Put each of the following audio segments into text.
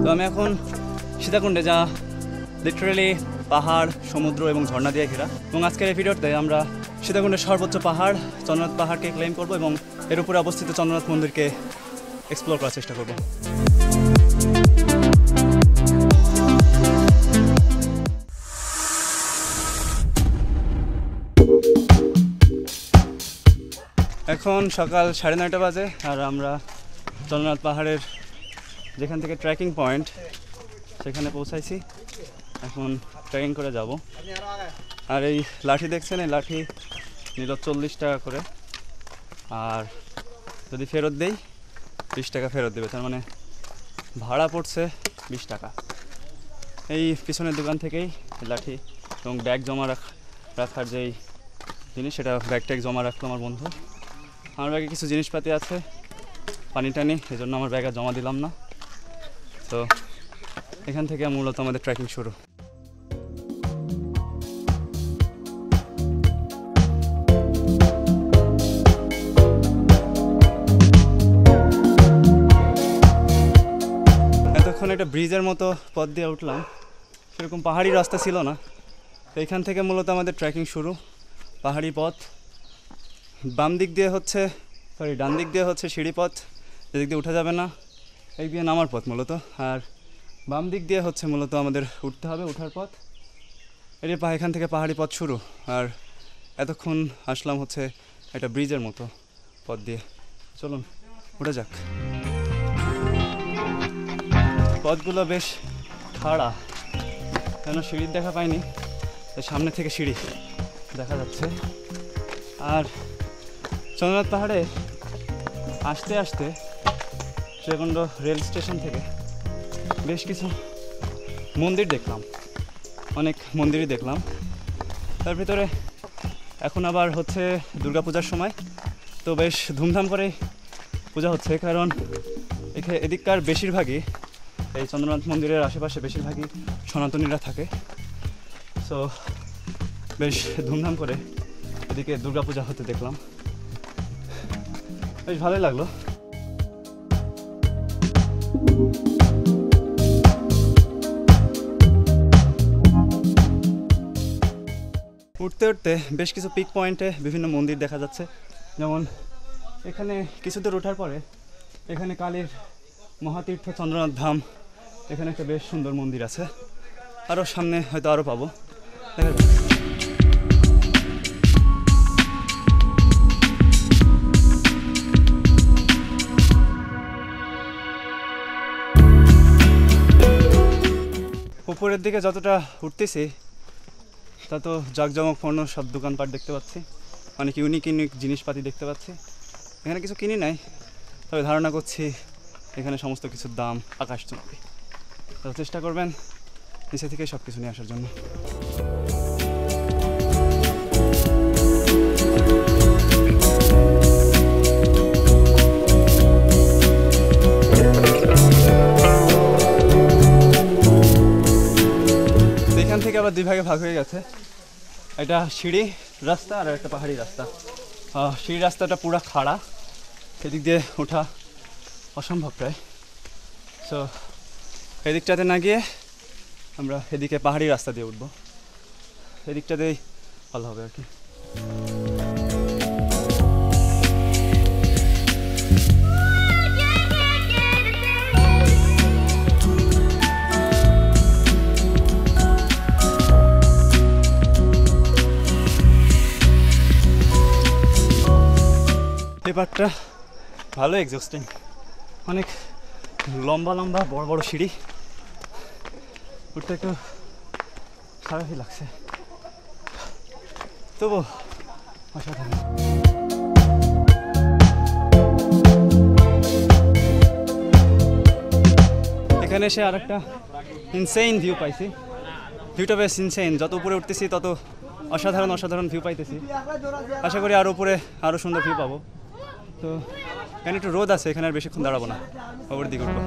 তো আমি এখন সীতাকুণ্ডে, যা লিটারেলি পাহাড়, সমুদ্র এবং ঝর্ণা দিয়ে ঘেরা। এবং আজকের এই ভিডিওতে আমরা সীতাকুণ্ডের সর্বোচ্চ পাহাড় চন্দ্রনাথ পাহাড়কে ক্লেম করব এবং এর উপরে অবস্থিত চন্দ্রনাথ মন্দিরকে এক্সপ্লোর করার চেষ্টা করব। এখন সকাল 9:30 বাজে আর আমরা চন্দ্রনাথ পাহাড়ের যেখান থেকে ট্রেকিং পয়েন্ট সেখানে পৌঁছাইছি। এখন ট্রেকিং করে যাব। আর এই লাঠি দেখছেন, এই লাঠি নিল 40 টাকা করে, আর যদি ফেরত দেই 20 টাকা ফেরত দেবে, তার মানে ভাড়া পড়ছে 20 টাকা। এই পিছনের দোকান থেকেই লাঠি এবং ব্যাগ জমা রাখার যেই জিনিস, সেটা ব্যাগ ট্যাগ জমা রাখলো আমার বন্ধু। আমার ব্যাগে কিছু জিনিসপাতি আছে, পানি টানি, এই জন্য আমার ব্যাগে জমা দিলাম না। তো এখান থেকে মূলত আমাদের ট্রেকিং শুরু। এতক্ষণ একটা ব্রিজের মতো পথ দিয়ে উঠলাম, সেরকম পাহাড়ি রাস্তা ছিল না। তো এখান থেকে মূলত আমাদের ট্রেকিং শুরু, পাহাড়ি পথ। ডান দিক দিয়ে হচ্ছে সিঁড়ি পথ, যেদিক দিয়ে উঠা যাবে না, এই দিয়ে নামার পথ মূলত। আর বাম দিক দিয়ে হচ্ছে মূলত আমাদের উঠতে হবে, ওঠার পথ। এখান থেকে পাহাড়ি পথ শুরু। আর এতক্ষণ আসলাম হচ্ছে একটা ব্রিজের মতো পথ দিয়ে। চলুন উঠে যাক। পথগুলো বেশ খাড়া, কেন সিঁড়ির দেখা পাইনি, সামনে থেকে সিঁড়ি দেখা যাচ্ছে। আর চন্দ্রনাথ পাহাড়ে আসতে আসতে শ্রীকুণ্ড রেল স্টেশন থেকে বেশ কিছু মন্দির দেখলাম, অনেক মন্দিরই দেখলাম। তার ভিতরে এখন আবার হচ্ছে দুর্গাপূজার সময়, তো বেশ ধুমধাম করে পূজা হচ্ছে, কারণ এদিককার বেশিরভাগই এই চন্দ্রনাথ মন্দিরের আশেপাশে বেশিরভাগই সনাতনীরা থাকে। সো বেশ ধুমধাম করে এদিকে দুর্গাপূজা হতে দেখলাম, বেশ ভালোই লাগলো। উঠতে উঠতে বেশ কিছু পিক পয়েন্টে বিভিন্ন মন্দির দেখা যাচ্ছে। যেমন এখানে কিছু দূর ওঠার পরে এখানে কালীর মহাতীর্থ চন্দ্রনাথ ধাম, এখানে একটা বেশ সুন্দর মন্দির আছে। আরও সামনে হয়তো আরও পাবো, দেখা যাক। উপরের দিকে যতটা উঠতেছি তত জাঁকজমকপূর্ণ সব দোকানপাট দেখতে পাচ্ছি, অনেক ইউনিক জিনিসপাতি দেখতে পাচ্ছি। এখানে কিছু কিনি নাই, তবে ধারণা করছি এখানে সমস্ত কিছুর দাম আকাশচুম্বী। তো চেষ্টা করবেন নিচে থেকে সব কিছু নিয়ে আসার জন্য। এখান থেকে আবার 2 ভাগে ভাগ হয়ে গেছে, এটা সিঁড়ি রাস্তা আর একটা পাহাড়ি রাস্তা। সিঁড়ি রাস্তাটা পুরো খাড়া, সেদিক দিয়ে ওঠা অসম্ভব প্রায়। সো এদিকটাতে না গিয়ে আমরা এদিকে পাহাড়ি রাস্তা দিয়ে উঠবো, এদিকটাতেই ভালো হবে আর কি। ব্যাপারটা ভালো এক্সস্টিং, অনেক লম্বা লম্বা বড় বড় সিঁড়ি, উঠতে একটু খারাপই লাগছে, তবু অসাধারণ। এখানে এসে আর একটা ইনসেইন ভিউ পাইছি, ভিউটা বেশ ইনসেইন। যত উপরে উঠতেছি তত অসাধারণ ভিউ পাইতেছি। আশা করি আরও উপরে আরও সুন্দর ভিউ পাবো। তো এখানে একটু রোদ আছে, এখানে আর বেশিক্ষণ দাঁড়াবো না, ওপরের দিকে উঠবো।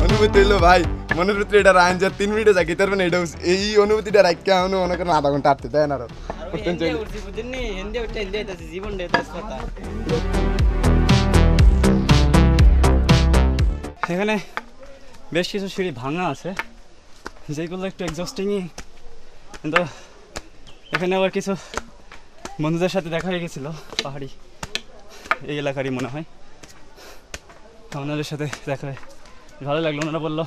অনুভূতি হলো ভাই, মনের ভিতরে এটা রান যা 3 মিনিটে যাকে তার মানে এটা এই অনুভূতিটা রাখতে মনে করেন আধা ঘন্টা হাঁটতে দেয় না। উঠতেন চাইলে। এখানে বেশ কিছু সিঁড়ি ভাঙা আছে, যেগুলো একটু এক্সস্টিংই, কিন্তু এখানে আবার কিছু বন্ধুদের সাথে দেখা হয়ে গেছিলো, পাহাড়ি এই এলাকারই মনে হয়। ওনাদের সাথে দেখা হয় ভালো লাগলো। ওনারা বললো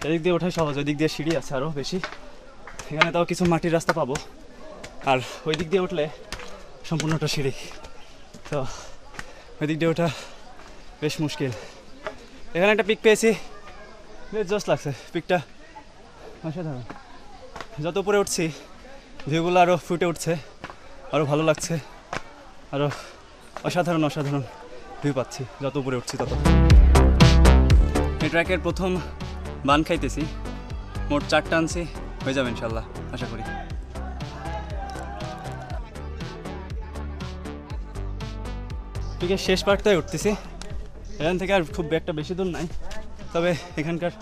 এদিক দিয়ে ওঠাই সহজ, ওই দিক দিয়ে সিঁড়ি আছে আরও বেশি, এখানে তাও কিছু মাটির রাস্তা পাবো, আর ওই দিক দিয়ে উঠলে সম্পূর্ণটা সিঁড়ি, তো ওই দিক দিয়ে ওঠা বেশ মুশকিল। এখানে একটা পিক পেয়েছি, বেশ জোশ লাগছে, পিকটা অসাধারণ। যত উপরে উঠছি ভিউগুলো আরও ফুটে উঠছে, আরও ভালো লাগছে, আরও অসাধারণ অসাধারণ ভিউ পাচ্ছি যত উপরে উঠছি তত। এই ট্র্যাকের প্রথম বান খাইতেছি, মোট 4টা আনছি, হয়ে যাবে ইনশাল্লাহ আশা করি। পিকের শেষ পার্টটাই উঠতেছি, এখান থেকে আর খুব একটা বেশি দূর নাই, তবে এখানকার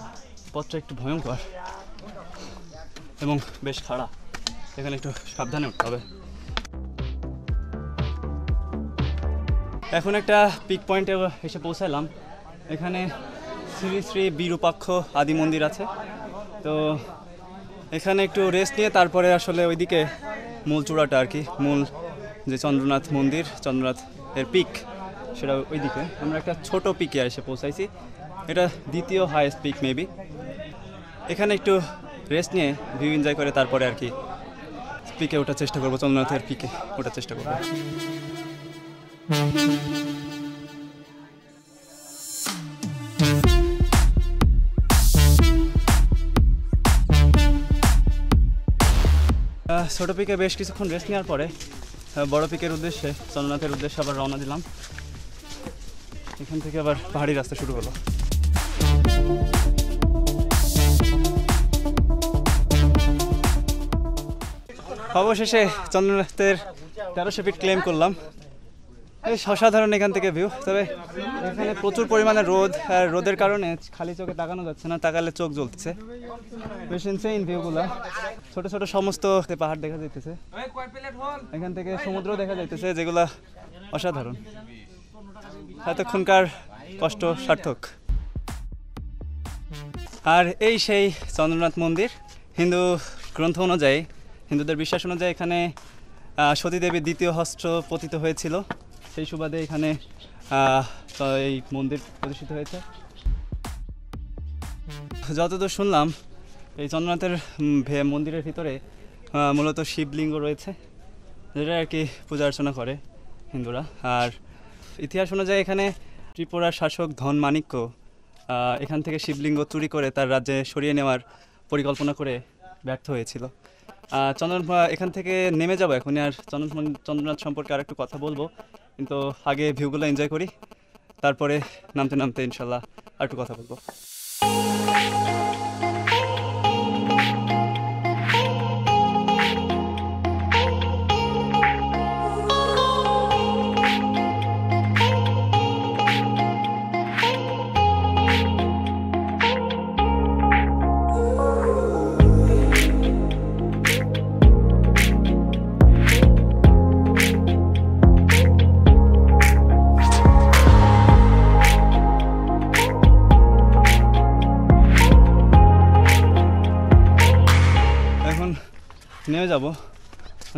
পথটা একটু ভয়ঙ্কর এবং বেশ খাড়া, এখানে একটু সাবধানে উঠতে হবে। এখন একটা পিক পয়েন্টে এসে পৌঁছালাম, এখানে শ্রী শ্রী বিরূপাক্ষ আদি মন্দির আছে, তো এখানে একটু রেস্ট নিয়ে তারপরে আসলে ওইদিকে মূল চূড়াটা আর কি, মূল যে চন্দ্রনাথ মন্দির, চন্দ্রনাথ এর পিক, সেটা ওইদিকে। আমরা একটা ছোট পিকে এসে পৌঁছাইছি, এটা দ্বিতীয় হাইয়েস্ট পিক মেবি। এখানে একটু রেস্ট নিয়ে ভিউ এনজয় করে তারপরে আর কি পিকে ওঠার চেষ্টা করবো, চন্দ্রনাথের পিকে ওঠার চেষ্টা করবো। ছোটো পিকে বেশ কিছুক্ষণ রেস্ট নেওয়ার পরে বড় পিকের উদ্দেশ্যে, চন্দ্রনাথের উদ্দেশ্যে আবার রওনা দিলাম। এখান থেকে আবার পাহাড়ি রাস্তা শুরু হলো। অবশেষে চন্দ্রনাথের 1300 ফিট ক্লেম করলাম, বেশ অসাধারণ এখান থেকে ভিউ। তবে এখানে প্রচুর পরিমাণে রোদ, আর রোদের কারণে খালি চোখে তাকানো যাচ্ছে না, তাকালে চোখ জ্বলতেছে। বেশ ইনসেইন ভিউগুলা, ছোট ছোট সমস্ত পাহাড় দেখা যাইতেছে, এখান থেকে সমুদ্র দেখা যাইতেছে, যেগুলা অসাধারণ। এতক্ষণকার কষ্ট সার্থক। আর এই সেই চন্দ্রনাথ মন্দির। হিন্দু গ্রন্থ অনুযায়ী, হিন্দুদের বিশ্বাস অনুযায়ী এখানে সতীদেবীর দ্বিতীয় হস্ত পতিত হয়েছিল, সেই সুবাদে এখানে এই মন্দির প্রতিষ্ঠিত হয়েছে। যতদূর শুনলাম এই চন্দ্রনাথের মন্দিরের ভিতরে মূলত শিবলিঙ্গ রয়েছে, যেটা আর কি পূজা অর্চনা করে হিন্দুরা। আর ইতিহাস অনুযায়ী এখানে ত্রিপুরার শাসক ধন মাণিক্য এখান থেকে শিবলিঙ্গ চুরি করে তার রাজ্যে সরিয়ে নেওয়ার পরিকল্পনা করে ব্যর্থ হয়েছিল। এখান থেকে নেমে যাবো এখন, আর চন্দ্রনাথ সম্পর্কে আর একটু কথা বলবো, কিন্তু আগে ভিউগুলো এনজয় করি, তারপরে নামতে নামতে ইনশাল্লাহ আর একটু কথা বলবো।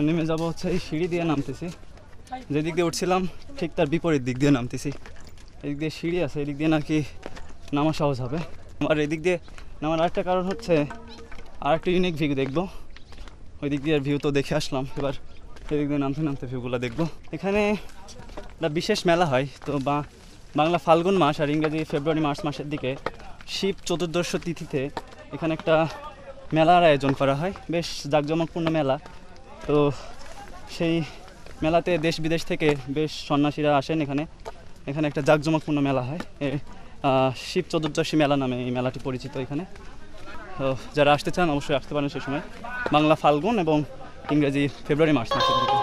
নেমে যাব হচ্ছে এই সিঁড়ি দিয়ে নামতেছি, যেদিক দিয়ে উঠছিলাম ঠিক তার বিপরীত দিক দিয়ে নামতেছি। এদিক দিয়ে সিঁড়ি আছে, এদিক দিয়ে নাকি নামা সহজ হবে। আর এদিক দিয়ে নামার আরেকটা কারণ হচ্ছে আরেকটা ইউনিক ভিউ দেখবো। ওই দিক দিয়ে ভিউ তো দেখে আসলাম, এবার এদিক দিয়ে নামতে নামতে ভিউগুলো দেখবো। এখানে একটা বিশেষ মেলা হয়, তো বাংলা ফাল্গুন মাস আর ইংরেজি ফেব্রুয়ারি মার্চ মাসের দিকে শিব চতুর্দশ তিথিতে এখানে একটা মেলার আয়োজন করা হয়, বেশ জাঁকজমকপূর্ণ মেলা। তো সেই মেলাতে দেশ বিদেশ থেকে বেশ সন্ন্যাসীরা আসেন এখানে একটা জাঁকজমকপূর্ণ মেলা হয়। শিব চতুর্দশী মেলা নামে এই মেলাটি পরিচিত এখানে। তো যারা আসতে চান অবশ্যই আসতে পারেন সেই সময়, বাংলা ফাল্গুন এবং ইংরেজি ফেব্রুয়ারি মার্চ মাসের দিকে।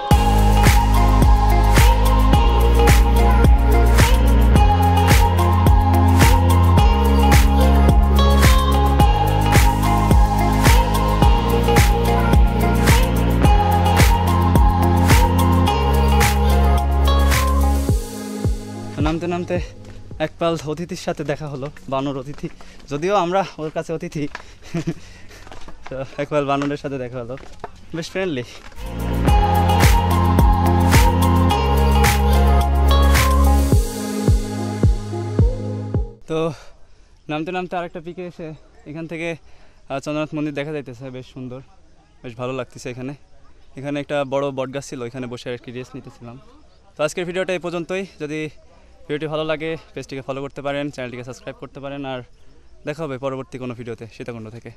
নামতে এক পাল অতিথির সাথে দেখা হলো, বানর অতিথি, যদিও আমরা ওর কাছে অতিথি। তো এক পাল বানরের সাথে দেখা হলো, বেশ ফ্রেন্ডলি। তো নামতে নামতে আরেকটা পিকে এসে এখান থেকে চন্দ্রনাথ মন্দির দেখা যাইতেছে, বেশ সুন্দর, বেশ ভালো লাগতেছে। এখানে এখানে একটা বড় বটগাছ ছিল, এখানে বসে আর কি রেস্ট নিতেছিলাম। তো আজকের ভিডিওটা এই পর্যন্তই। যদি ভিডিওটি ভালো লাগে পেজটিকে ফলো করতে পারেন, চ্যানেলটিকে সাবস্ক্রাইব করতে পারেন, আর দেখা হবে পরবর্তী কোনো ভিডিওতে সীতাকুণ্ড থেকে।